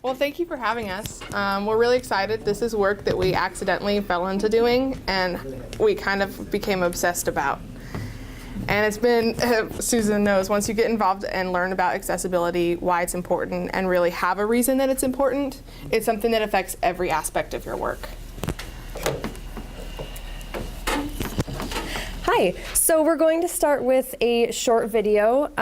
Well, thank you for having us. We're really excited. This is work that we accidentally fell into doing, and we kind of became obsessed about. And it's been, Susan knows, once you get involved and learn about accessibility, why it's important, and really have a reason that it's important, it's something that affects every aspect of your work. Hi, so we're going to start with a short video,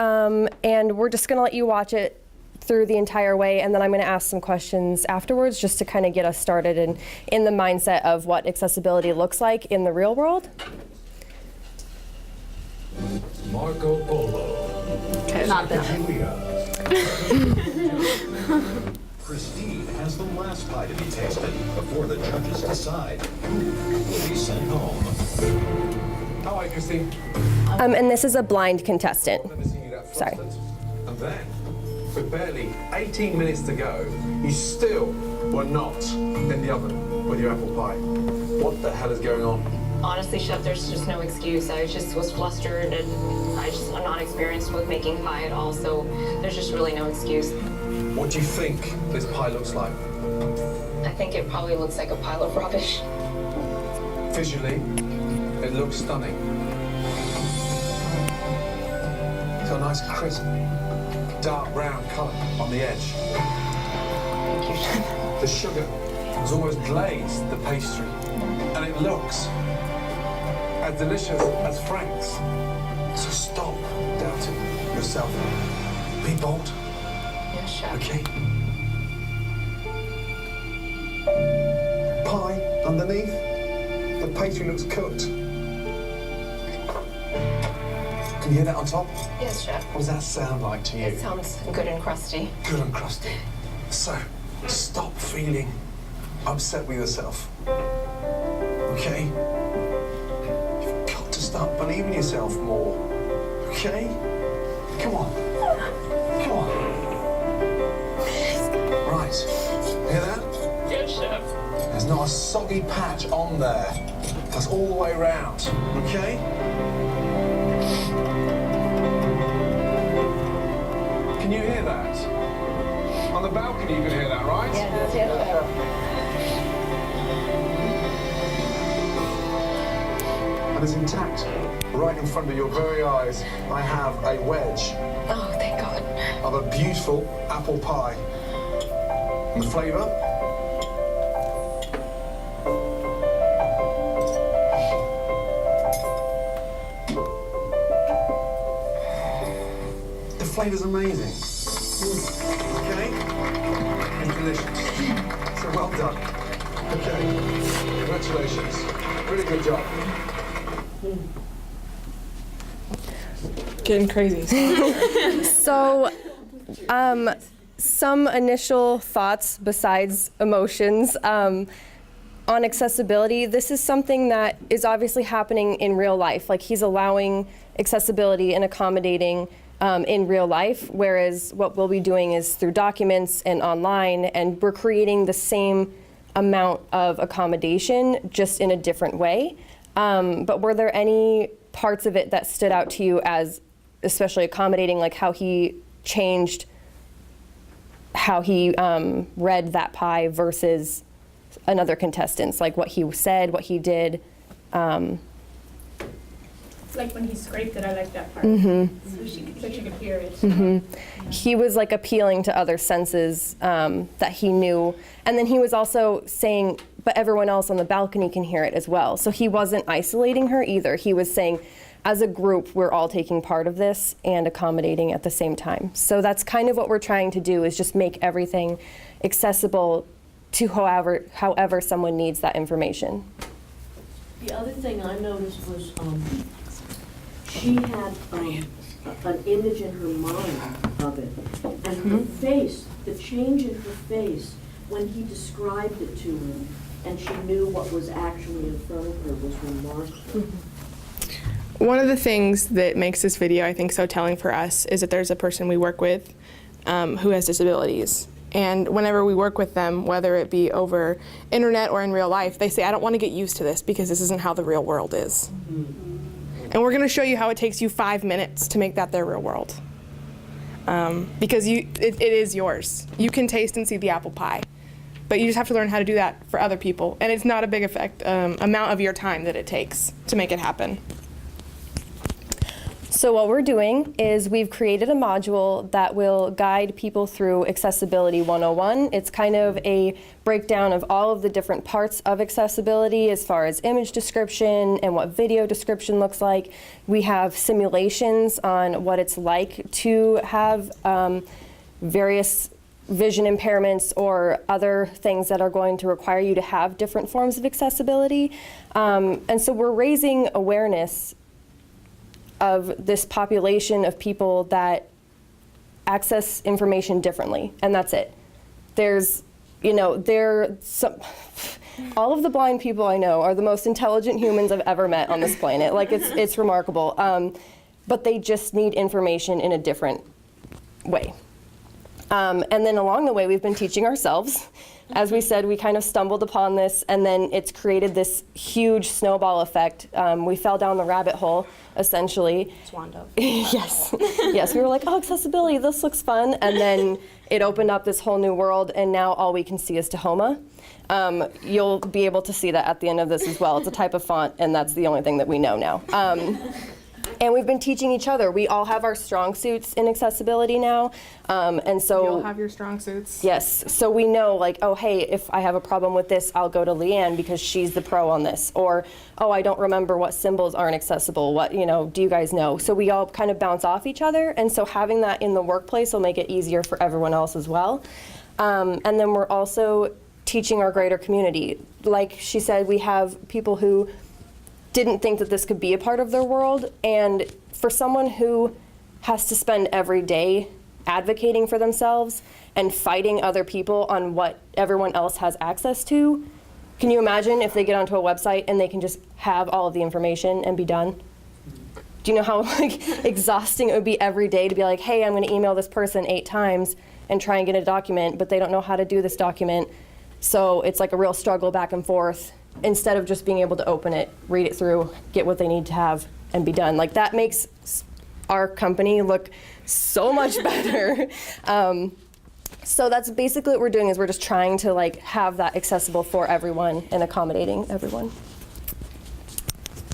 and we're just going to let you watch it through the entire way, and then I'm going to ask some questions afterwards just to kind of get us started in the mindset of what accessibility looks like in the real world. Marco Polo. Okay, not that. Christine has the last pie to be tasted before the judges decide who will be sent home. Hi, Christine. And this is a blind contestant. Never seen you that Sorry. flustered. And then, with barely 18 minutes to go, you still were not in the oven with your apple pie. What the hell is going on? Honestly, Chef, there's just no excuse. I just was flustered and I'm not experienced with making pie at all, so there's just really no excuse. What do you think this pie looks like? I think it probably looks like a pile of rubbish. Visually, it looks stunning. It's got a nice crisp, dark brown colour on the edge. Thank you, Chef. The sugar has almost glazed the pastry, and it looks as delicious as Frank's. So stop doubting yourself. Be bold, Yes, Chef. okay? Pie underneath. The pastry looks cooked. Can you hear that on top? Yes, Chef. What does that sound like to you? It sounds good and crusty. Good and crusty. So, stop feeling upset with yourself. Okay? You've got to start believing yourself more. Okay? Come on. Come on. Right. Hear that? Yes, Chef. There's not a soggy patch on there. That's all the way around. Okay? Can you hear that? On the balcony you can hear that, right? And it's intact. Right in front of your very eyes, I have a wedge Oh, thank God. of a beautiful apple pie. And the flavour? The flavour's amazing. Okay? It's delicious. So well done. Okay. Congratulations. Really good job. Getting crazy. So, some initial thoughts besides emotions on accessibility. This is something that is obviously happening in real life. Like, he's allowing accessibility and accommodating in real life, whereas what we'll be doing is through documents and online, and we're creating the same amount of accommodation, just in a different way. But were there any parts of it that stood out to you as especially accommodating, like how he changed how he read that pie versus another contestant's, like what he said, what he did? Like when he scraped it, I like that part. So she could hear it. He was like appealing to other senses that he knew. And then he was also saying, but everyone else on the balcony can hear it as well. So he wasn't isolating her either. He was saying, as a group, we're all taking part of this and accommodating at the same time. So that's kind of what we're trying to do, is just make everything accessible to however someone needs that information. The other thing I noticed was she had an image in her mind of it, and her face, the change in her face when he described it to her, and she knew what was actually in front of her, was remarkable. One of the things that makes this video, I think, so telling for us is that there's a person we work with who has disabilities. And whenever we work with them, whether it be over internet or in real life, they say, I don't want to get used to this because this isn't how the real world is. And we're going to show you how it takes you 5 minutes to make that their real world. because it is yours. You can taste and see the apple pie, but you just have to learn how to do that for other people. And it's not a big amount of your time that it takes to make it happen. So what we're doing is we've created a module that will guide people through Accessibility 101. It's kind of a breakdown of all of the different parts of accessibility as far as image description and what video description looks like. We have simulations on what it's like to have various vision impairments or other things that are going to require you to have different forms of accessibility. And so we're raising awareness of this population of people that access information differently, and that's it. There's, all of the blind people I know are the most intelligent humans I've ever met on this planet. Like, it's remarkable. But they just need information in a different way. And then along the way, we've been teaching ourselves. As we said, we kind of stumbled upon this, and then it's created this huge snowball effect. We fell down the rabbit hole, essentially. Swan dove. Yes. Yes, we were like, oh, accessibility, this looks fun. And then it opened up this whole new world, and now all we can see is Tahoma. You'll be able to see that at the end of this as well. It's a type of font, and that's the only thing that we know now. And we've been teaching each other. We all have our strong suits in accessibility now. And so You'll have your strong suits. yes, so we know, like, oh, hey, if I have a problem with this, I'll go to Leanne because she's the pro on this. Or, oh, I don't remember what symbols aren't accessible. What, do you guys know? So we all kind of bounce off each other. And so having that in the workplace will make it easier for everyone else as well. And then we're also teaching our greater community. Like she said, we have people who didn't think that this could be a part of their world. And for someone who has to spend every day advocating for themselves and fighting other people on what everyone else has access to, can you imagine if they get onto a website and they can just have all of the information and be done? Do you know how exhausting it would be every day to be like, hey, I'm going to email this person 8 times and try and get a document, but they don't know how to do this document. So it's like a real struggle back and forth, instead of just being able to open it, read it through, get what they need to have, and be done. Like, that makes our company look so much better. So that's basically what we're doing, is we're just trying to have that accessible for everyone and accommodating everyone.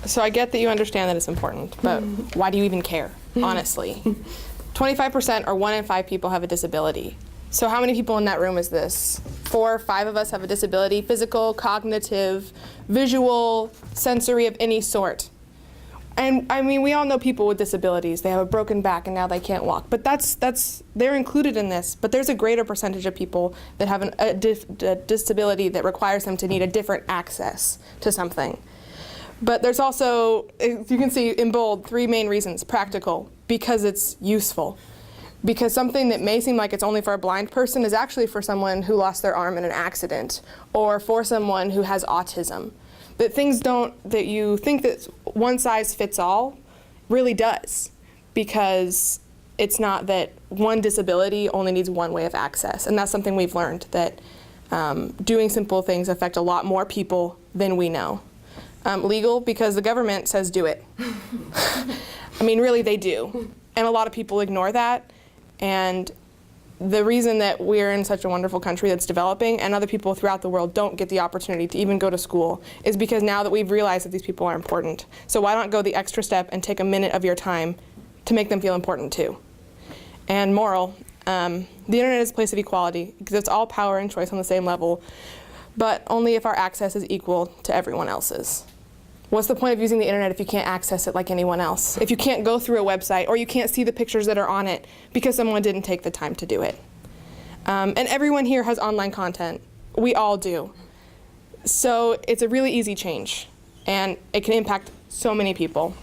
So I get that you understand that it's important, but why do you even care, honestly? 25% or 1 in 5 people have a disability. So how many people in that room is this? 4 or 5 of us have a disability, physical, cognitive, visual, sensory of any sort. And I mean, we all know people with disabilities. They have a broken back and now they can't walk. But they're included in this. But there's a greater percentage of people that have a disability that requires them to need a different access to something. But there's also, as you can see in bold, 3 main reasons. Practical, because it's useful. Because something that may seem like it's only for a blind person is actually for someone who lost their arm in an accident, or for someone who has autism. That you think that one size fits all really does, because it's not that one disability only needs one way of access. And that's something we've learned, that doing simple things affect a lot more people than we know. Legal, because the government says do it. I mean, really, they do. And a lot of people ignore that. And the reason that we're in such a wonderful country that's developing and other people throughout the world don't get the opportunity to even go to school is because now that we've realized that these people are important. So why not go the extra step and take a minute of your time to make them feel important too? And moral, the internet is a place of equality because it's all power and choice on the same level, but only if our access is equal to everyone else's. What's the point of using the internet if you can't access it like anyone else? If you can't go through a website or you can't see the pictures that are on it because someone didn't take the time to do it. And everyone here has online content. We all do. So it's a really easy change, and it can impact so many people.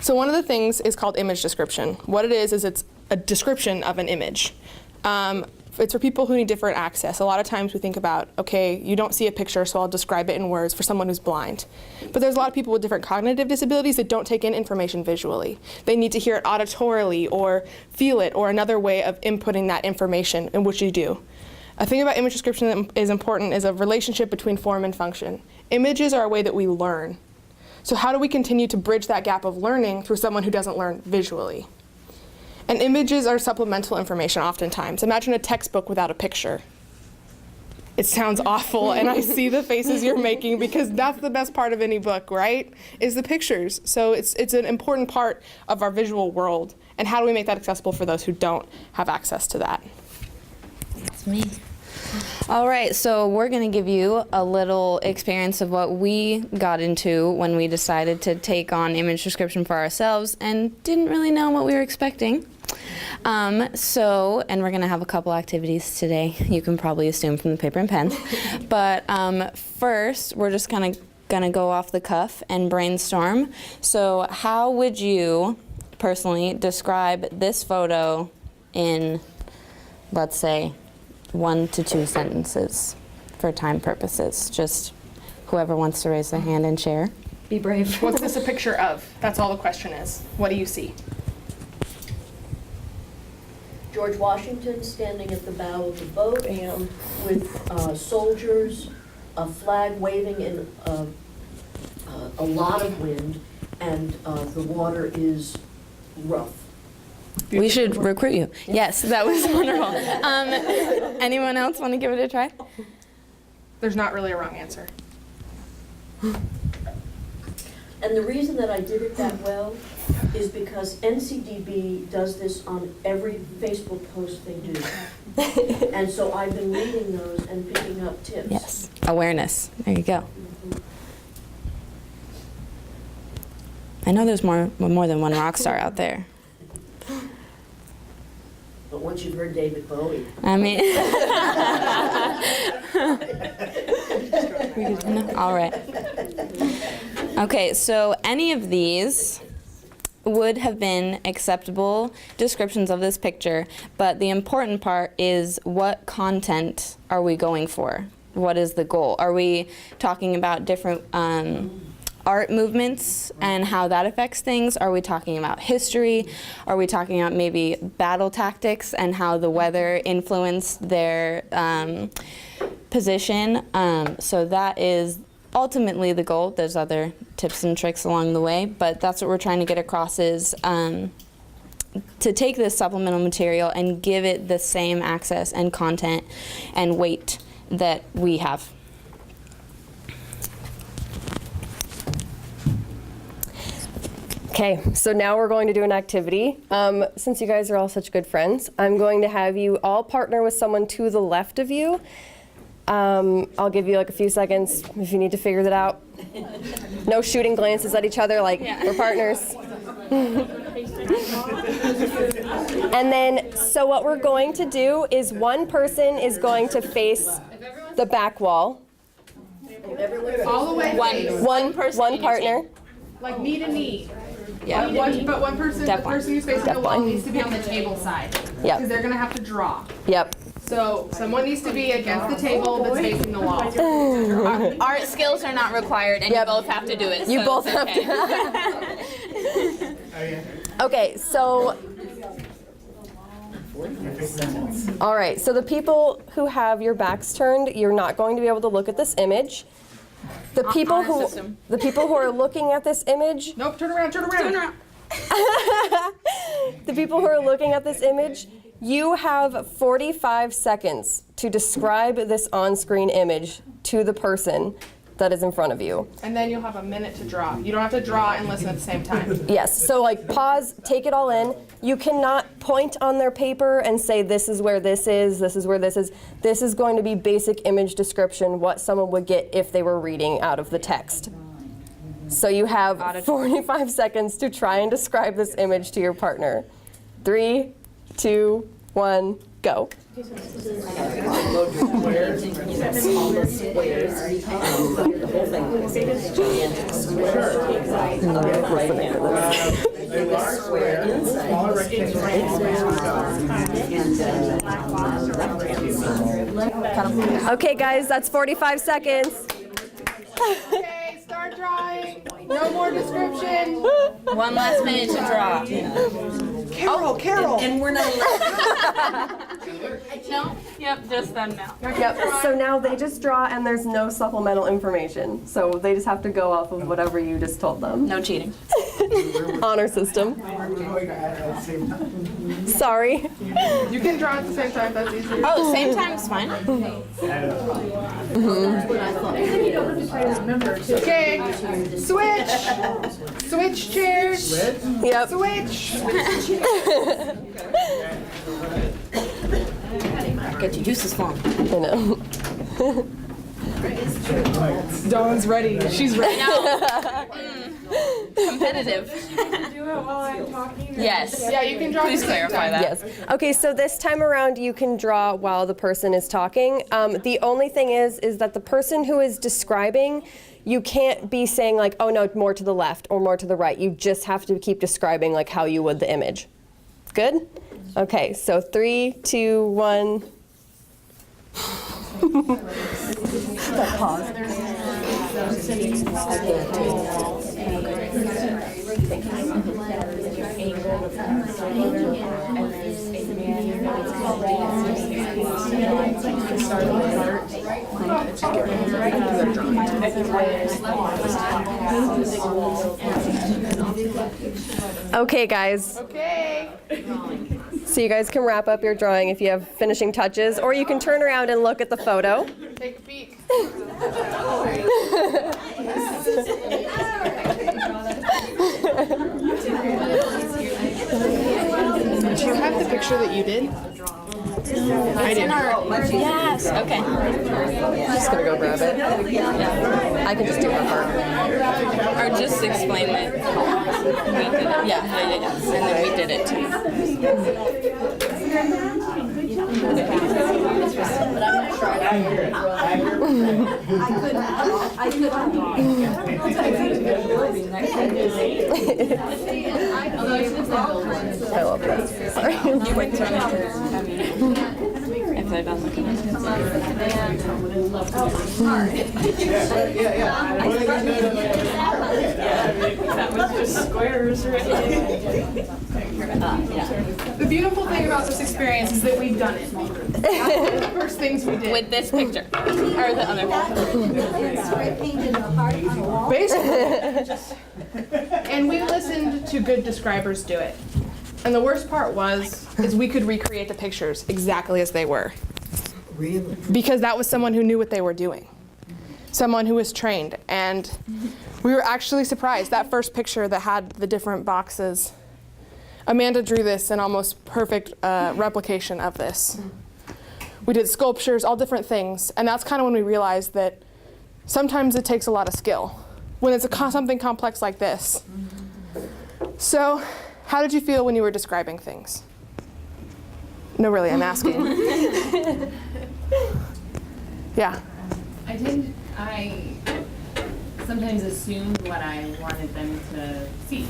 So one of the things is called image description. What it is it's a description of an image. It's for people who need different access. A lot of times we think about, okay, you don't see a picture, so I'll describe it in words for someone who's blind. But there's a lot of people with different cognitive disabilities that don't take in information visually. They need to hear it auditorily or feel it, or another way of inputting that information, in which you do. A thing about image description that is important is a relationship between form and function. Images are a way that we learn. So how do we continue to bridge that gap of learning through someone who doesn't learn visually? And images are supplemental information oftentimes. Imagine a textbook without a picture. It sounds awful, and I see the faces you're making because that's the best part of any book, right? Is the pictures. So it's an important part of our visual world. And how do we make that accessible for those who don't have access to that? That's me. All right, so we're going to give you a little experience of what we got into when we decided to take on image description for ourselves and didn't really know what we were expecting. And we're going to have a couple activities today. You can probably assume from the paper and pen. But first, we're just kind of going to go off the cuff and brainstorm. So how would you personally describe this photo in, let's say, 1 to 2 sentences for time purposes? Just whoever wants to raise their hand and share. Be brave. What's this a picture of? That's all the question is. What do you see? George Washington standing at the bow of the boat with soldiers, a flag waving in a lot of wind, and the water is rough. We should recruit you. Yes, that was wonderful. Anyone else want to give it a try? There's not really a wrong answer. And the reason that I did it that well is because NCDB does this on every Facebook post they do. And so I've been reading those and picking up tips. Yes, awareness. There you go. I know there's more than one rock star out there. But once you've heard David Bowie. I mean, all right. Okay, so any of these would have been acceptable descriptions of this picture, but the important part is what content are we going for? What is the goal? Are we talking about different art movements and how that affects things? Are we talking about history? Are we talking about maybe battle tactics and how the weather influenced their position? So that is ultimately the goal. There's other tips and tricks along the way, but that's what we're trying to get across is to take this supplemental material and give it the same access and content and weight that we have. Okay, so now we're going to do an activity. Since you guys are all such good friends, I'm going to have you all partner with someone to the left of you. I'll give you like a few seconds if you need to figure that out. No shooting glances at each other like we're partners. And then, so what we're going to do is one person is going to face the back wall. All the way. One person. One partner. Like knee to knee. Yeah. But one person, the person who's facing the wall needs to be on the table side. Yep. Because they're going to have to draw. Yep. So someone needs to be against the table that's facing the wall. Art skills are not required, and Yep. you both have to do it. You so both it's have okay. to. Okay, so. All right, so the people who have your backs turned, you're not going to be able to look at this image. The people who are looking at this image. Nope, turn around, turn around. Turn around. The people who are looking at this image, you have 45 seconds to describe this on-screen image to the person that is in front of you. And then you'll have a minute to draw. You don't have to draw and listen at the same time. Yes, so like pause, take it all in. You cannot point on their paper and say this is where this is, this is where this is. This is going to be basic image description, what someone would get if they were reading out of the text. So you have 45 seconds to try and describe this image to your partner. 3, 2, 1, go. Okay, guys, that's 45 seconds. Okay, start drawing. No more description. One last minute to draw. Carol. And we're not No? Yep, just them now. Yep, so now they just draw and there's no supplemental information. So they just have to go off of whatever you just told them. No cheating. Honor system. Sorry. You can draw at the same time. That's easier. Oh, same time is fine. Okay. Switch. Switch chairs. Yep. Switch. Get your juices flowing. I know. Dawn's ready. She's ready. Competitive. Do it while I'm talking. Yes. Yeah, you can draw. Please clarify that. Yes. Okay, so this time around you can draw while the person is talking. The only thing is that the person who is describing, you can't be saying like, oh no, more to the left or more to the right. You just have to keep describing like how you would the image. Good? Okay, so 3, 2, 1. Okay, guys. Okay. So you guys can wrap up your drawing if you have finishing touches, or you can turn around and look at the photo. Take a peek. Do you have the picture that you did? I did. Yes. Okay. I'm just gonna go grab it. I can just do her part. Or just explain that we did it. Yeah. And then we did it too. I love that. Sorry. If they're done looking at it. That was just squares, right? The beautiful thing about this experience is that we've done it. That's one of the first things we did. With this picture. Or the other one. Basically. And we listened to good describers do it. And the worst part is we could recreate the pictures exactly as they were. Really? Because that was someone who knew what they were doing. Someone who was trained. And we were actually surprised. That first picture that had the different boxes, Amanda drew this an almost perfect replication of this. We did sculptures, all different things. And that's kind of when we realized that sometimes it takes a lot of skill when it's something complex like this. So, how did you feel when you were describing things? No, really, I'm asking. Yeah. I sometimes assumed what I wanted them to see.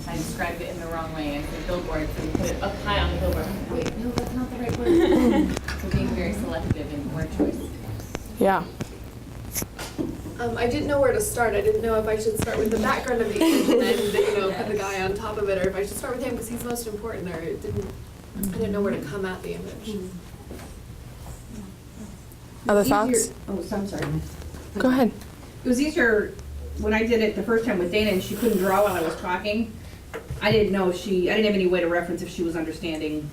I described it in the wrong way. I said billboard, so we put it up high on the billboard. Wait, no, that's not the right word. So being very selective in word choice. Yeah. I didn't know where to start. I didn't know if I should start with the background of the image and then, put the guy on top of it, or if I should start with him because he's most important, or I didn't know where to come at the image. Other thoughts? Oh, so I'm sorry. Go ahead. It was easier when I did it the first time with Dana and she couldn't draw while I was talking. I didn't know I didn't have any way to reference if she was understanding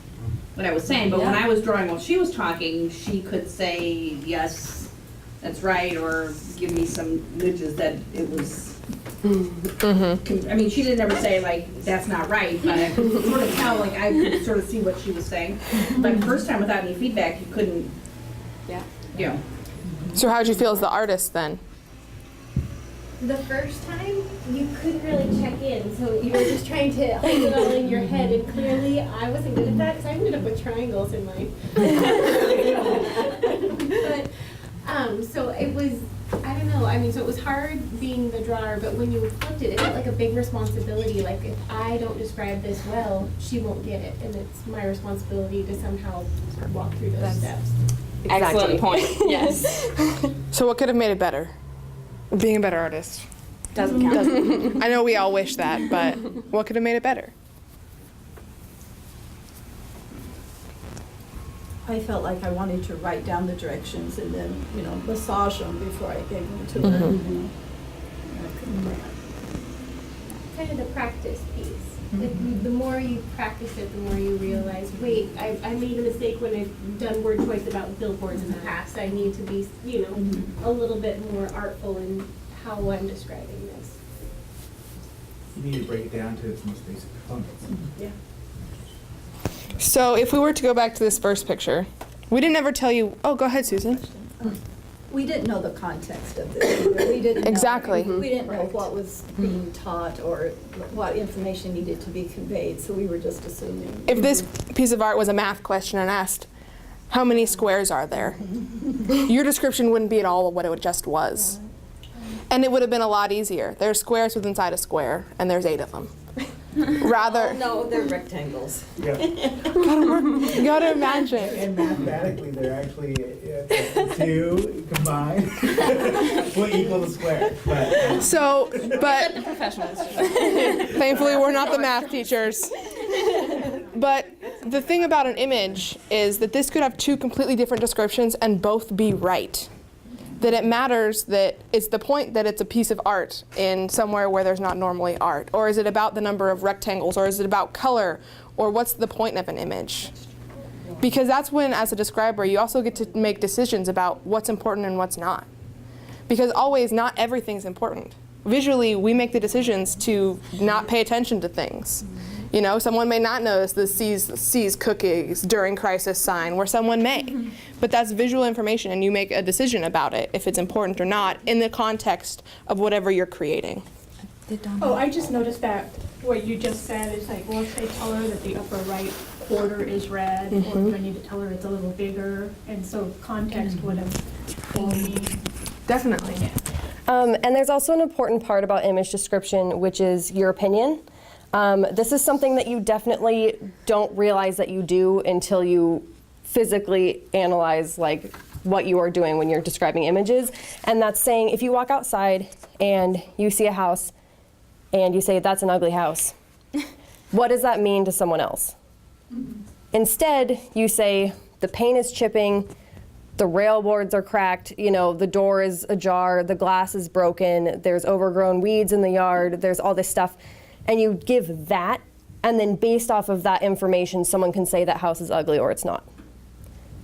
what I was saying, but when I was drawing while she was talking, she could say, yes, that's right, or give me some nudges that it was. I mean, she didn't ever say like, that's not right, but I could sort of tell, like I could sort of see what she was saying. But the first time without any feedback, you couldn't, So how'd you feel as the artist then? The first time, you couldn't really check in, so you were just trying to hold it all in your head, and clearly I wasn't good at that, because I ended up with triangles in mine. But, so it was, I don't know, I mean, so it was hard being the drawer, but when you flipped it, it felt like a big responsibility, like if I don't describe this well, she won't get it, and it's my responsibility to somehow walk through those steps. Excellent point. Yes. So what could have made it better? Being a better artist. Doesn't count. I know we all wish that, but what could have made it better? I felt like I wanted to write down the directions and then, massage them before I gave them to her. kind of the practice piece. Like, the more you practice it, the more you realize, wait, I made a mistake when I've done word choice about billboards in the past. I need to be, a little bit more artful in how I'm describing this. You need to break it down to its most basic components. Yeah. So if we were to go back to this first picture, we didn't ever tell you, oh, go ahead, Susan. We didn't know the context of this either. We didn't know, Exactly. We didn't know what was being taught or what information needed to be conveyed, so we were just assuming. If this piece of art was a math question and asked, how many squares are there? Your description wouldn't be at all what it just was. And it would have been a lot easier. There's squares within inside a square, and there's 8 of them. Rather. No, they're rectangles. Yeah. You gotta imagine. And mathematically, they're actually 2 combined will equal the square. But, So, but The professionals. thankfully we're not the math teachers. But the thing about an image is that this could have 2 completely different descriptions and both be right. That it matters that it's the point that it's a piece of art in somewhere where there's not normally art? Or is it about the number of rectangles? Or is it about color? Or what's the point of an image? Because that's when, as a describer, you also get to make decisions about what's important and what's not. Because always, not everything's important. Visually, we make the decisions to not pay attention to things. Someone may not notice the C's cookies during crisis sign, where someone may. But that's visual information, and you make a decision about it, if it's important or not, in the context of whatever you're creating. Oh, I just noticed that what you just said is like, well, if I tell her that the upper right quarter is red, or if I need to tell her it's a little bigger, and so context would have told me. Definitely. And there's also an important part about image description, which is your opinion. This is something that you definitely don't realize that you do until you physically analyze what you are doing when you're describing images. And that's saying, if you walk outside and you see a house and you say, that's an ugly house, what does that mean to someone else? Instead, you say, the paint is chipping, the rail boards are cracked, the door is ajar, the glass is broken, there's overgrown weeds in the yard, there's all this stuff. And you give that, and then based off of that information, someone can say that house is ugly or it's not.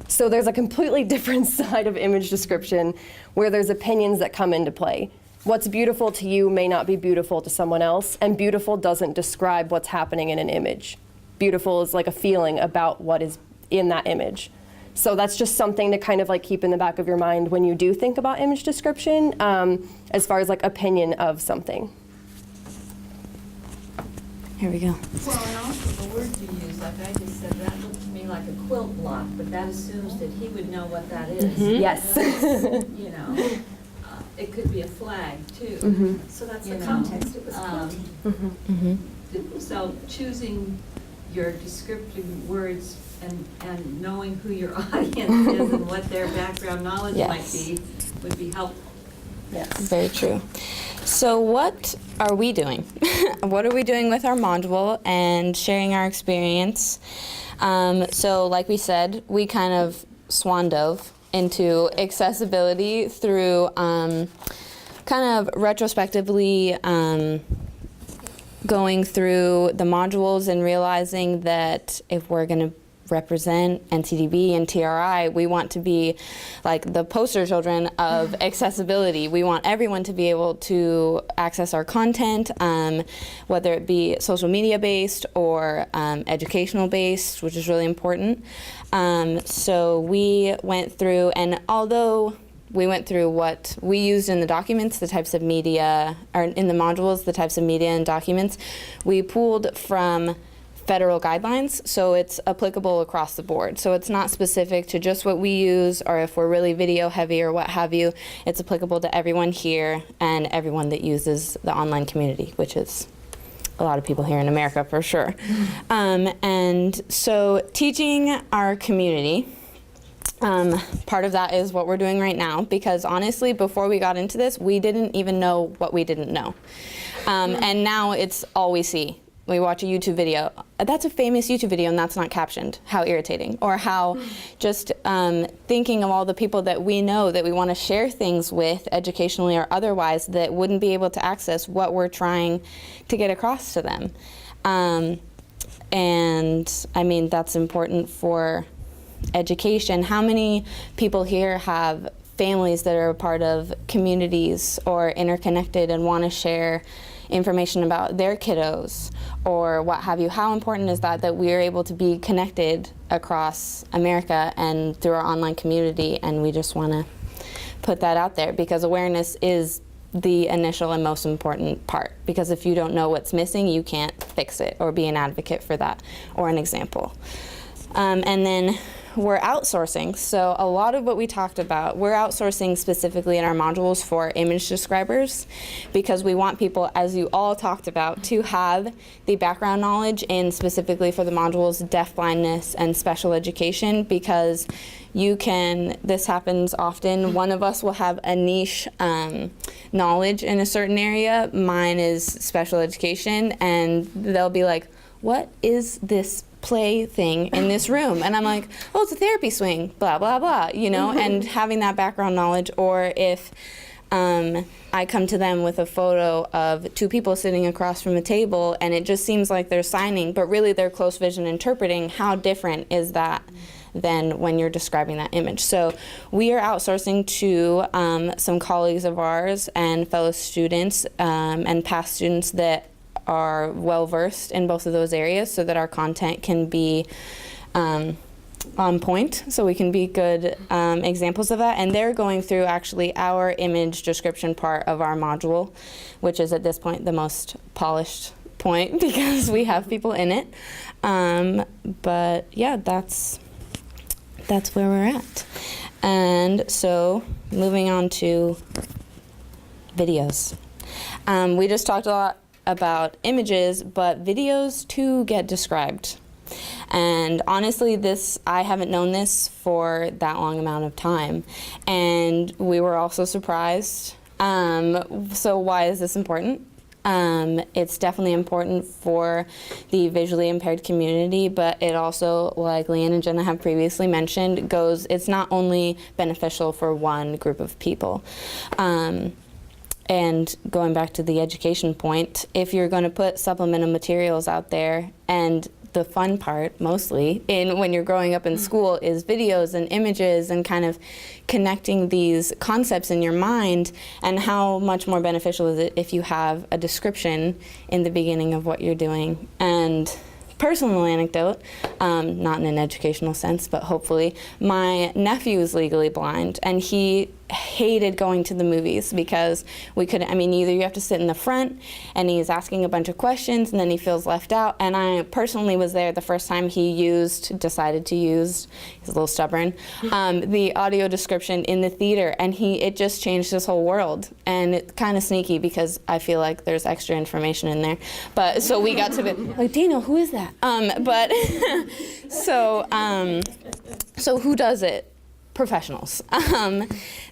So there's a completely different side of image description where there's opinions that come into play. What's beautiful to you may not be beautiful to someone else, and beautiful doesn't describe what's happening in an image. Beautiful is like a feeling about what is in that image. So that's just something to kind of keep in the back of your mind when you do think about image description, as far as opinion of something. Here we go. Well, and also the words you use, like I just said, that looked to me like a quilt block, but that assumes that he would know what that is. Yes. It could be a flag too. So that's the context it was quilting. So choosing your descriptive words and knowing who your audience is and what their background knowledge might be would be helpful. Yes. Very true. So what are we doing? What are we doing with our module and sharing our experience? So like we said, we kind of swan dove into accessibility through kind of retrospectively going through the modules and realizing that if we're going to represent NCDB and TRI, we want to be like the poster children of accessibility. We want everyone to be able to access our content, whether it be social media based or educational based, which is really important. So we went through, and although we went through what we used in the documents, the types of media, or in the modules, the types of media and documents, we pulled from federal guidelines, so it's applicable across the board. So it's not specific to just what we use, or if we're really video heavy or what have you. It's applicable to everyone here and everyone that uses the online community, which is a lot of people here in America for sure. And so teaching our community, part of that is what we're doing right now, because honestly, before we got into this, we didn't even know what we didn't know. And now it's all we see. we watch a YouTube video. That's a famous YouTube video and that's not captioned. How irritating. Or how just thinking of all the people that we know that we want to share things with, educationally or otherwise, that wouldn't be able to access what we're trying to get across to them. And I mean, that's important for education. How many people here have families that are a part of communities or interconnected and want to share information about their kiddos or what have you? How important is that we are able to be connected across America and through our online community? And we just want to put that out there, because awareness is the initial and most important part, because if you don't know what's missing, you can't fix it or be an advocate for that or an example. And then we're outsourcing. So a lot of what we talked about, we're outsourcing specifically in our modules for image describers, because we want people, as you all talked about, to have the background knowledge in, specifically for the modules, deafblindness and special education, because this happens often, one of us will have a niche knowledge in a certain area. Mine is special education, and they'll be like, what is this play thing in this room? And I'm like, oh, it's a therapy swing, blah, blah, blah, you know, and having that background knowledge. Or if I come to them with a photo of two people sitting across from a table and it just seems like they're signing, but really they're close vision interpreting, how different is that than when you're describing that image? So we are outsourcing to some colleagues of ours and fellow students and past students that are well versed in both of those areas, so that our content can be on point, so we can be good examples of that. And they're going through actually our image description part of our module, which is at this point the most polished point because we have people in it. But yeah, that's where we're at. And so moving on to videos. We just talked a lot about images, but videos too get described. And honestly, I haven't known this for that long amount of time. And we were also surprised. So why is this important? It's definitely important for the visually impaired community, but it also, like Leanne and Jenna have previously mentioned, it's not only beneficial for one group of people. And going back to the education point, if you're going to put supplemental materials out there, and the fun part mostly when you're growing up in school is videos and images and kind of connecting these concepts in your mind, and how much more beneficial is it if you have a description in the beginning of what you're doing. And personal anecdote, not in an educational sense, but hopefully, my nephew is legally blind, and he hated going to the movies because either you have to sit in the front and he's asking a bunch of questions and then he feels left out. And I personally was there the first time he decided to use, he's a little stubborn, the audio description in the theater, and it just changed his whole world. And it's kind of sneaky because I feel like there's extra information in there. But so we got to be like, Daniel, who is that? So who does it? Professionals.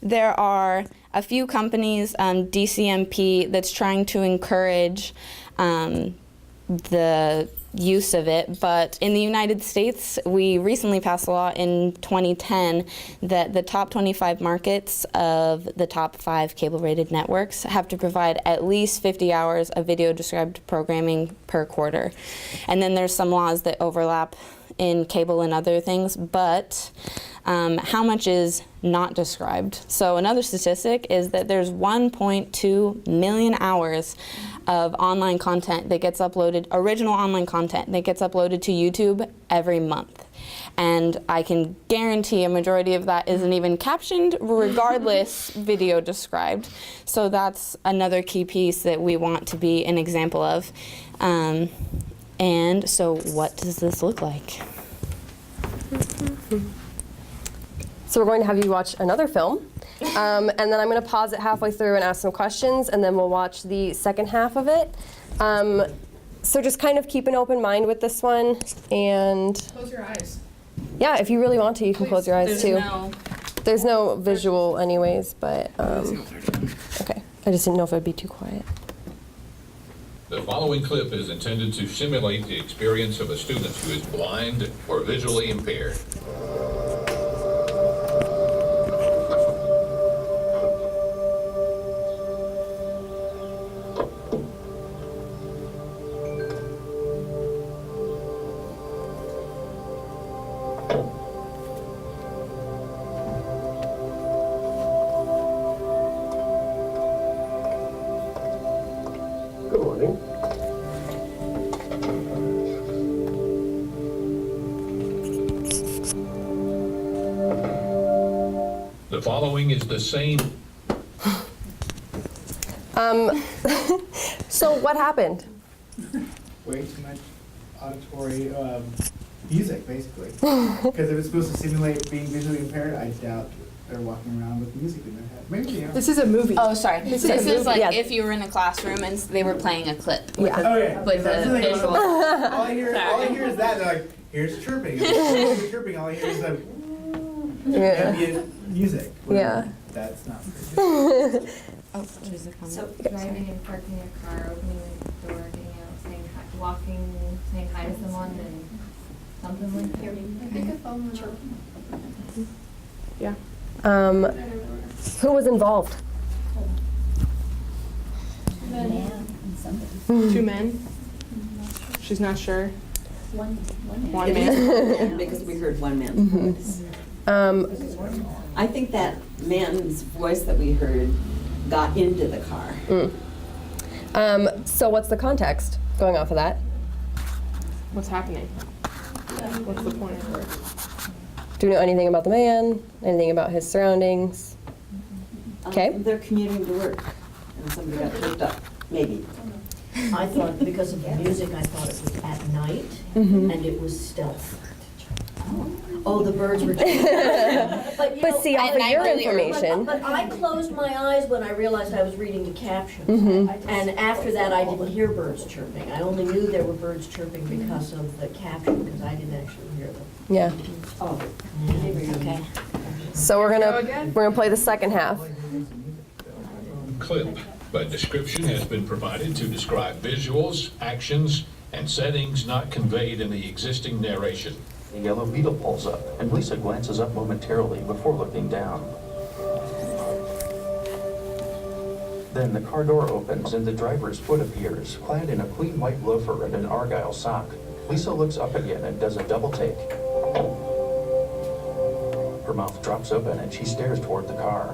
There are a few companies, DCMP, that's trying to encourage the use of it, but in the United States, we recently passed a law in 2010 that the top 25 markets of the top 5 cable-rated networks have to provide at least 50 hours of video described programming per quarter. And then there's some laws that overlap in cable and other things, but how much is not described? So another statistic is that there's 1.2 million hours of online content that gets uploaded, original online content that gets uploaded to YouTube every month. And I can guarantee a majority of that isn't even captioned, regardless video described. So that's another key piece that we want to be an example of. And so what does this look like? So we're going to have you watch another film, and then I'm going to pause it halfway through and ask some questions, and then we'll watch the second half of it. So just kind of keep an open mind with this one, and Close your eyes. yeah, if you really want to, you can close your eyes too. No. There's no visual anyways, but okay. I just didn't know if it would be too quiet. The following following clip is intended to simulate the experience of a student who is blind or visually impaired. Good morning. The following is the same. So what happened? Way too much auditory music, basically. Because if it's supposed to simulate being visually impaired, I doubt they're walking around with music in their head. Maybe they are. This is a movie. Oh, sorry. This is like Yeah. if you were in a classroom and they were playing a clip. Yeah. Oh, yeah. With That's the the thing. visual. All I hear is that. They're like, here's chirping. Here's chirping. All I hear is the ambient music. Yeah. That's not very good. Oh, there's a comment. So driving and parking your car, opening the door, getting out, saying hi, walking, saying hi to someone, and something like that. I think a phone went off. Yeah. Who was involved? Two men. She's not sure. One man. Because we heard one man. I think that man's voice that we heard got into the car. So what's the context going off of that? What's happening? What's the point? Do we know anything about the man? Anything about his surroundings? Okay. They're commuting to work, and somebody got tripped up, maybe. I thought, because of the music, I thought it was at night, and it was stealth. Oh, the birds were chirping. But, you But know, see, off of your information. But I closed my eyes when I realized I was reading the captions. And after that, I didn't hear birds chirping. I only knew there were birds chirping because of the caption, because I didn't actually hear them. Yeah. Oh, okay. So we're gonna play the second half. Clip. A description has been provided to describe visuals, actions, and settings not conveyed in the existing narration. A yellow beetle pulls up, and Lisa glances up momentarily before looking down. Then the car door opens and the driver's foot appears, clad in a clean white loafer and an argyle sock. Lisa looks up again and does a double take. Her mouth drops open and she stares toward the car.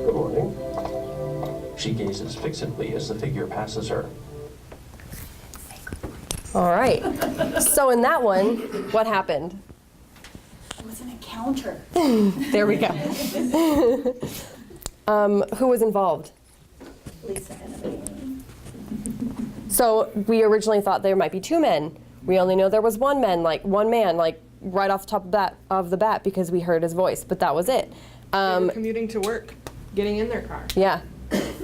Good morning. She gazes fixedly as the figure passes her. All right. So in that one, what happened? It was an encounter. There we go. Who was involved? Lisa and me. So we originally thought there might be two men. We only know there was one man, right off the top of the bat because we heard his voice, but that was it. They were commuting to work, getting in their car. Yeah.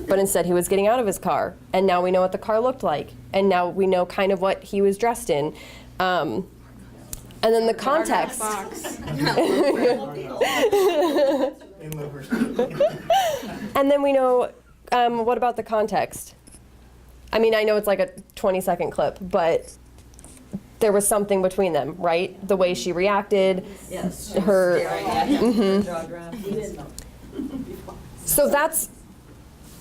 But instead he was getting out of his car, and now we know what the car looked like, and now we know kind of what he was dressed in. And then the context. And then we know, what about the context? I mean, I know it's like a 20-second clip, but there was something between them, right? The way she reacted, Yes. her. Mhm. So that's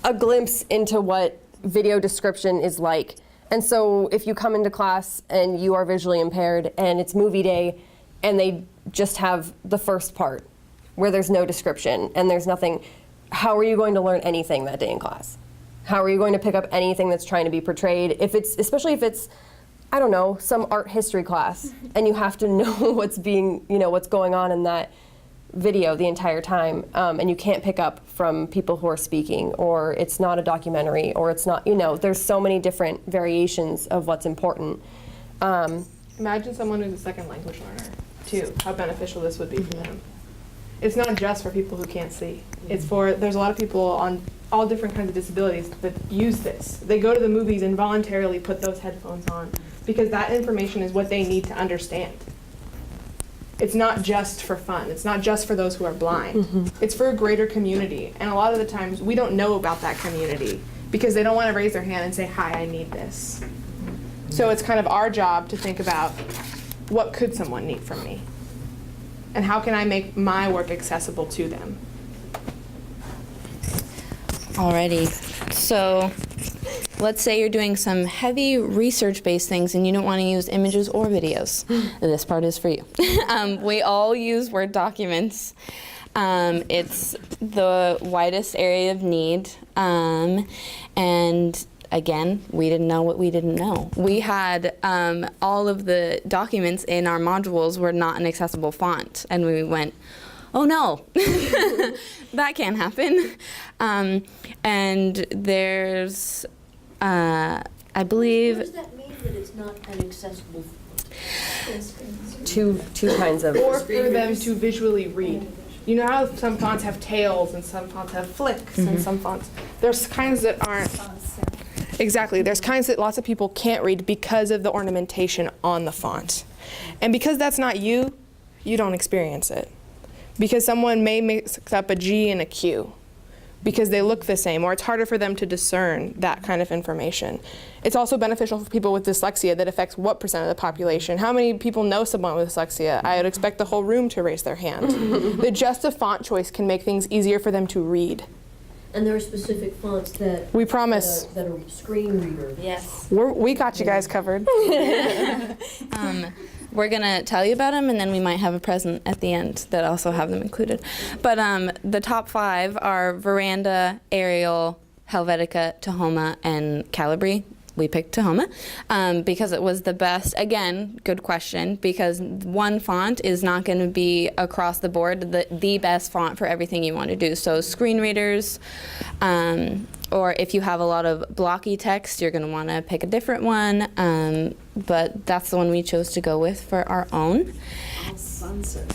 a glimpse into what video description is like. And so if you come into class and you are visually impaired and it's movie day and they just have the first part where there's no description and there's nothing, how are you going to learn anything that day in class? How are you going to pick up anything that's trying to be portrayed? Especially if it's, I don't know, some art history class and you have to know what's going on in that video the entire time, and you can't pick up from people who are speaking, or it's not a documentary, or it's not, there's so many different variations of what's important. Imagine someone who's a second language learner, too, how beneficial this would be for them. It's not just for people who can't see. There's a lot of people on all different kinds of disabilities that use this. They go to the movies and voluntarily put those headphones on because that information is what they need to understand. It's not just for fun. It's not just for those who are blind. It's for a greater community. And a lot of the times we don't know about that community because they don't want to raise their hand and say, hi, I need this. So it's kind of our job to think about what could someone need from me? And how can I make my work accessible to them? Alrighty. So let's say you're doing some heavy research-based things and you don't want to use images or videos. This part is for you. We all use Word documents. It's the widest area of need. And again, we didn't know what we didn't know. We had all of the documents in our modules were not an accessible font. And we went, oh no, that can't happen. And there's, I believe. What does that mean that it's not an accessible font? Two kinds of. Or for them to visually read. You know how some fonts have tails and some fonts have flicks and some fonts. There's kinds that aren't. Exactly. There's kinds that lots of people can't read because of the ornamentation on the font. And because that's not you, you don't experience it. Because someone may mix up a G and a Q because they look the same, or it's harder for them to discern that kind of information. It's also beneficial for people with dyslexia that affects what % of the population. How many people know someone with dyslexia? I would expect the whole room to raise their hand. That just a font choice can make things easier for them to read. And there are specific fonts that We promise. that are screen reader. Yes. We got you guys covered. We're gonna tell you about them, and then we might have a present at the end that also have them included. But the top 5 are Veranda, Arial, Helvetica, Tahoma, and Calibri. We picked Tahoma because it was the best. Again, good question, because one font is not going to be across the board the best font for everything you want to do. So screen readers, or if you have a lot of blocky text, you're going to want to pick a different one. But that's the one we chose to go with for our own. Sunset.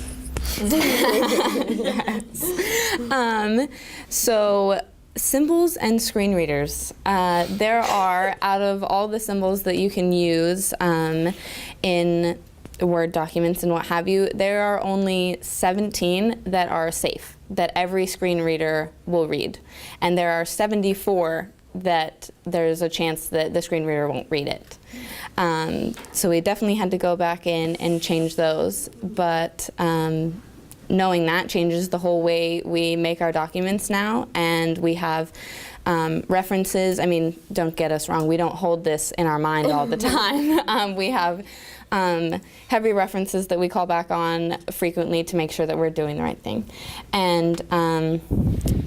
Yes. So symbols and screen readers. There are, out of all the symbols that you can use in Word documents and what have you, there are only 17 that are safe, that every screen reader will read. And there are 74 that there's a chance that the screen reader won't read it. So we definitely had to go back in and change those. But knowing that changes the whole way we make our documents now, and we have references. I mean, don't get us wrong, we don't hold this in our mind all the time. We have heavy references that we call back on frequently to make sure that we're doing the right thing. And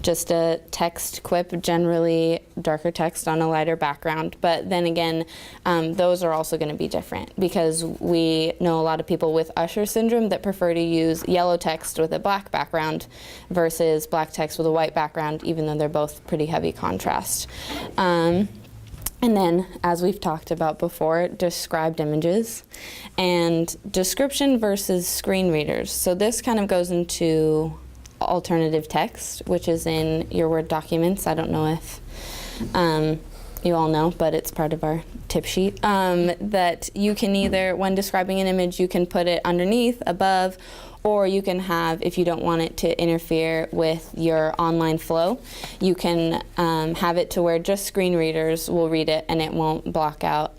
just a text quip, generally darker text on a lighter background. But then again, those are also going to be different because we know a lot of people with Usher syndrome that prefer to use yellow text with a black background versus black text with a white background, even though they're both pretty heavy contrast. And then, as we've talked about before, described images and description versus screen readers. So this kind of goes into alternative text, which is in your Word documents. I don't know if you all know, but it's part of our tip sheet, that you can either, when describing an image, you can put it underneath, above, or you can have, if you don't want it to interfere with your online flow, you can have it to where just screen readers will read it and it won't block out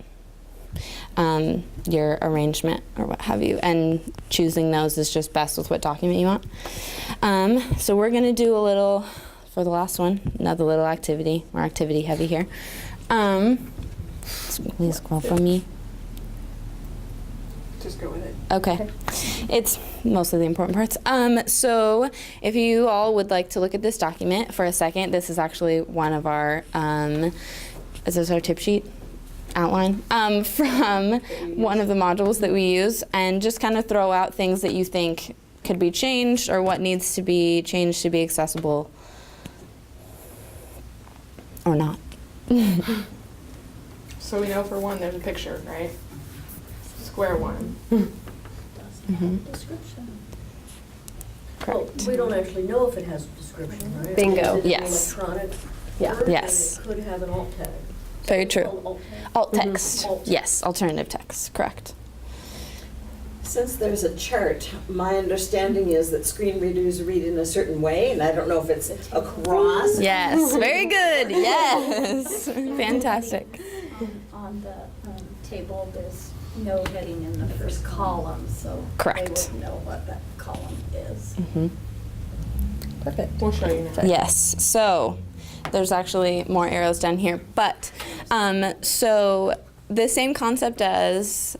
your arrangement or what have you. And choosing those is just best with what document you want. So we're going to do a little, for the last one, another little activity. We're activity heavy here. Please scroll from me. Just go with it. Okay. It's mostly the important parts. So if you all would like to look at this document for a second, this is actually one of our, is this our tip sheet outline? From one of the modules that we use, and just kind of throw out things that you think could be changed or what needs to be changed to be accessible or not. So we know for one there's a picture, right? Square one. Description. Correct. Well, we don't actually know if it has a description, right? Bingo. If it's an Yes. electronic Yeah. version, Yes. it could have an alt tag. Very true. Alt tag. Alt text. Alt. Yes, alternative text. Correct. Since there's a chart, my understanding is that screen readers read in a certain way, and I don't know if it's across. Yes, very good. Yes, fantastic. On the table, there's no heading in the first column, so Correct. they would know what that column is. Perfect. We'll show you now. Yes, so there's actually more arrows down here, but so the same concept as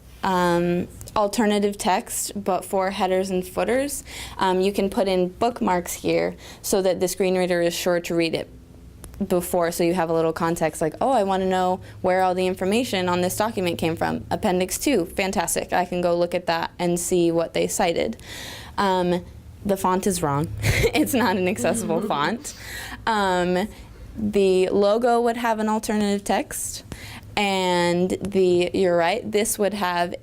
alternative text, but for headers and footers. You can put in bookmarks here so that the screen reader is sure to read it before, so you have a little context like, oh, I want to know where all the information on this document came from. Appendix 2, fantastic. I can go look at that and see what they cited. The font is wrong. It's not an accessible font. The logo would have an alternative text. And you're right, this would have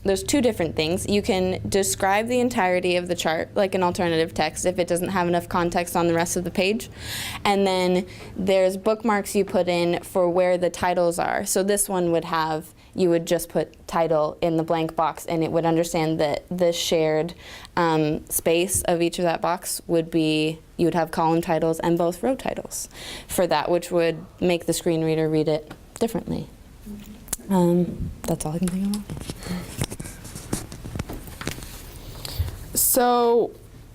there's two different things. You can describe the entirety of the chart like an alternative text if it doesn't have enough context on the rest of the page. And then there's bookmarks you put in for where the titles are. So this one would have, you would just put title in the blank box and it would understand that the shared space of each of that box would be, you would have column titles and both row titles for that, which would make the screen reader read it differently. That's all I can think of. So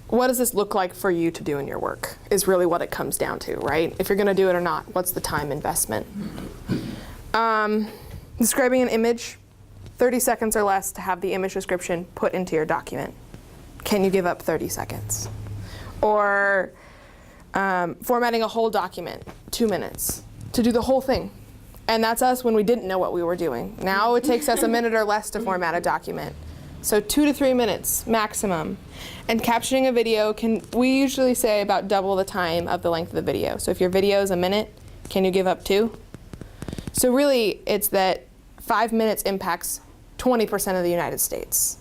what does this look like for you to do in your work is really what it comes down to, right? If you're going to do it or not, what's the time investment? Describing an image, 30 seconds or less to have the image description put into your document. Can you give up 30 seconds? Or formatting a whole document, 2 minutes to do the whole thing. And that's us when we didn't know what we were doing. Now it takes us a minute or less to format a document. So 2 to 3 minutes maximum. And captioning a video we usually say about double the time of the length of the video. So if your video is a minute, can you give up 2? So really it's that 5 minutes impacts 20% of the United States.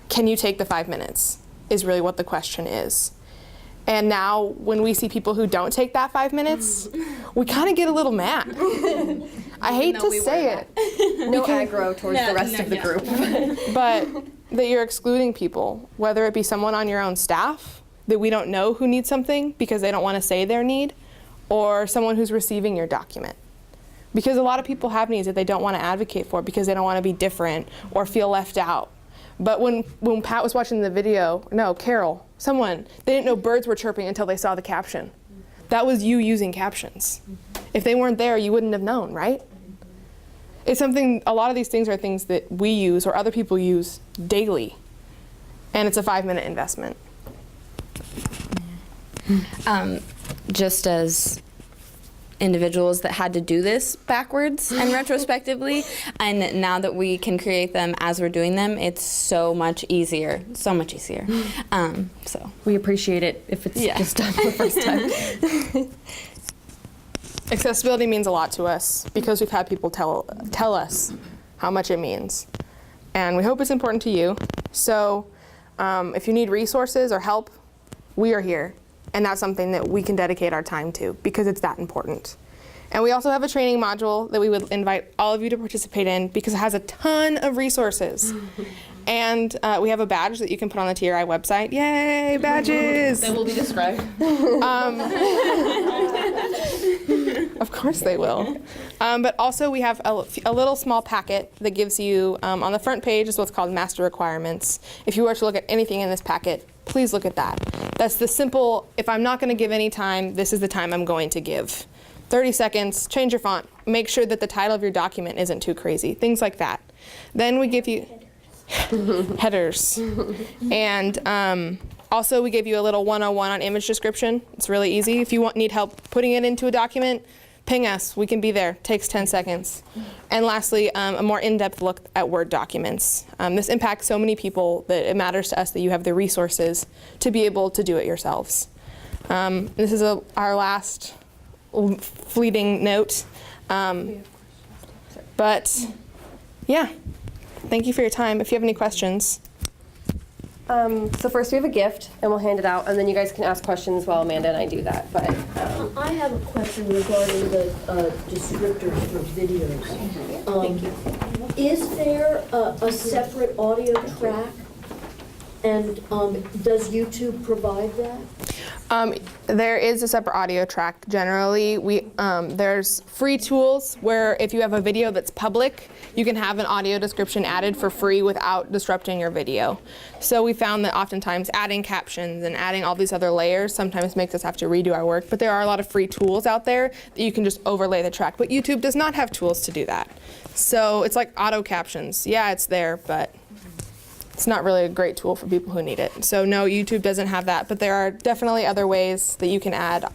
Can you take the 5 minutes is really what the question is. And now when we see people who don't take that 5 minutes, we kind of get a little mad. I hate to say it. No aggro towards the rest of the group. But that you're excluding people, whether it be someone on your own staff that we don't know who needs something because they don't want to say their need, or someone who's receiving your document. Because a lot of people have needs that they don't want to advocate for because they don't want to be different or feel left out. But when Pat was watching the video, no, Carol, someone, they didn't know birds were chirping until they saw the caption. That was you using captions. If they weren't there, you wouldn't have known, right? It's something, a lot of these things are things that we use or other people use daily. And it's a 5-minute investment. Just as individuals that had to do this backwards and retrospectively, and now that we can create them as we're doing them, it's so much easier, so much easier. So we appreciate it if it's just done the first time. Accessibility means a lot to us because we've had people tell us how much it means. And we hope it's important to you. So if you need resources or help, we are here. And that's something that we can dedicate our time to because it's that important. And we also have a training module that we would invite all of you to participate in because it has a ton of resources. And we have a badge that you can put on the TRI website. Yay, badges! They will be described. Of course they will. But also we have a little small packet that gives you, on the front page is what's called master requirements. If you were to look at anything in this packet, please look at that. That's the simple, if I'm not going to give any time, this is the time I'm going to give. 30 seconds, change your font, make sure that the title of your document isn't too crazy, things like that. Then we give you headers. And also we give you a little 101 on image description. It's really easy. If you need help putting it into a document, ping us. We can be there. Takes 10 seconds. And lastly, a more in-depth look at Word documents. This impacts so many people that it matters to us that you have the resources to be able to do it yourselves. This is our last fleeting note. But yeah, thank you for your time. If you have any questions. So first we have a gift, and we'll hand it out, and then you guys can ask questions while Amanda and I do that. But I have a question regarding the descriptors for videos. Is there a separate audio track? And does YouTube provide that? There is a separate audio track. Generally, there's free tools where if you have a video that's public, you can have an audio description added for free without disrupting your video. So we found that oftentimes adding captions and adding all these other layers sometimes makes us have to redo our work, but there are a lot of free tools out there that you can just overlay the track. But YouTube does not have tools to do that. So it's like auto captions. Yeah, it's there, but it's not really a great tool for people who need it. So no, YouTube doesn't have that, but there are definitely other ways that you can add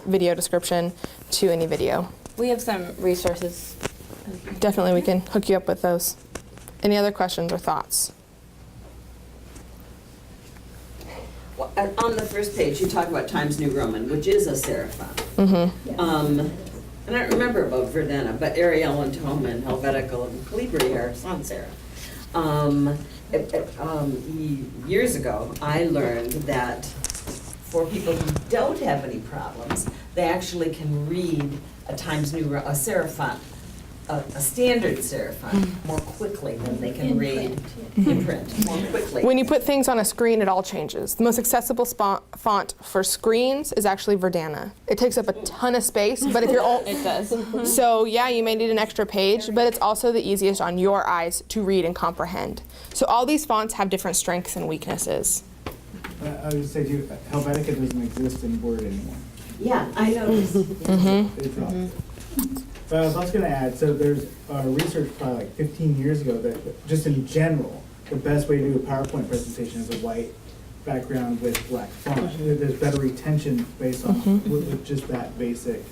video description to any video. We have some resources. Definitely we can hook you up with those. Any other questions or thoughts? Well, on the first page, you talk about Times New Roman, which is a serif font. And I don't remember about Verdana, but Arial and Tome and Helvetical and Calibri are sans serif. Years ago, I learned that for people who don't have any problems, they actually can read a serif font, a standard serif font, more quickly than they can read in print, more quickly. When you put things on a screen, it all changes. The most accessible font for screens is actually Verdana. It takes up a ton of space, but if you're all It does. So yeah, you may need an extra page, but it's also the easiest on your eyes to read and comprehend. So all these fonts have different strengths and weaknesses. I would say too, Helvetica doesn't exist in Word anymore. Yeah, I noticed. It's all. But I was also going to add, so there's research probably like 15 years ago that just in general, the best way to do a PowerPoint presentation is a white background with black font. There's better retention based on with just that basic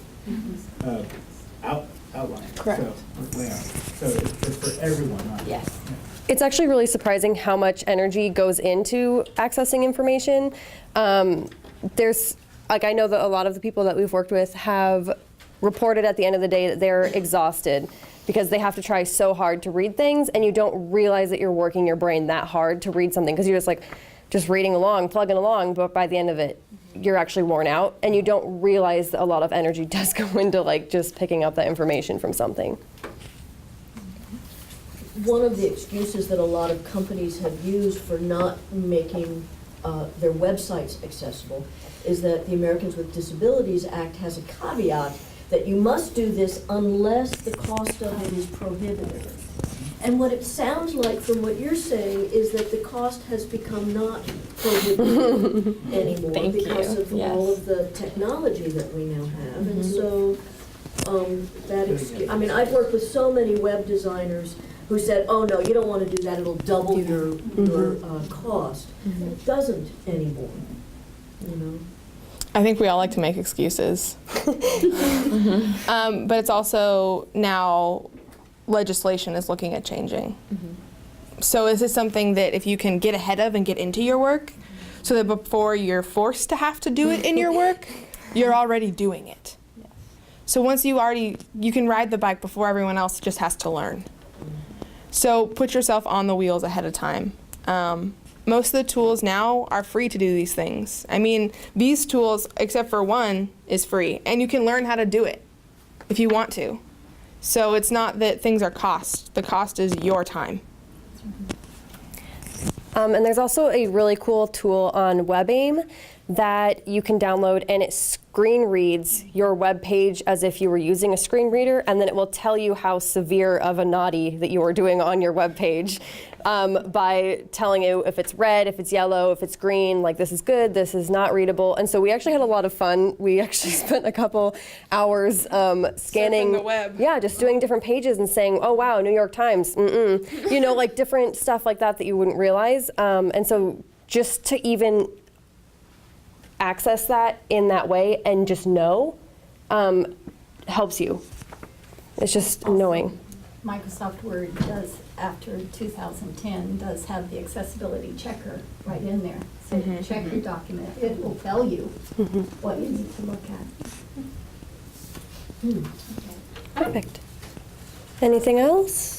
outline. Correct. So, layout. So it's for everyone, not Yes. It's actually really surprising how much energy goes into accessing information. I know that a lot of the people that we've worked with have reported at the end of the day that they're exhausted because they have to try so hard to read things, and you don't realize that you're working your brain that hard to read something because you're just reading along, plugging along, but by the end of it, you're actually worn out, and you don't realize that a lot of energy does go into just picking up that information from something. One of the excuses that a lot of companies have used for not making their websites accessible is that the Americans with Disabilities Act has a caveat that you must do this unless the cost of it is prohibitive. And what it sounds like from what you're saying is that the cost has become not prohibitive anymore because of all of the technology that we now have. And so that excuse, I mean, I've worked with so many web designers who said, oh no, you don't want to do that, it'll double your cost. And it doesn't anymore, you know. I think we all like to make excuses. But it's also now legislation is looking at changing. So is this something that if you can get ahead of and get into your work so that before you're forced to have to do it in your work, you're already doing it? So once you can ride the bike before everyone else just has to learn. So put yourself on the wheels ahead of time. Most of the tools now are free to do these things. I mean, these tools, except for one, is free, and you can learn how to do it if you want to. So it's not that things are cost. The cost is your time. And there's also a really cool tool on WebAIM that you can download, and it screen reads your web page as if you were using a screen reader, and then it will tell you how severe of a naughty that you are doing on your web page by telling you if it's red, if it's yellow, if it's green, like this is good, this is not readable. And so we actually had a lot of fun. We actually spent a couple hours scanning the web. Yeah, just doing different pages and saying, oh wow, New York Times, you know, like different stuff like that you wouldn't realize. And so just to even access that in that way and just know helps you. It's just knowing. Microsoft Word does, after 2010, does have the accessibility checker right in there. So you check your document, it will tell you what you need to look at. Perfect. Anything else?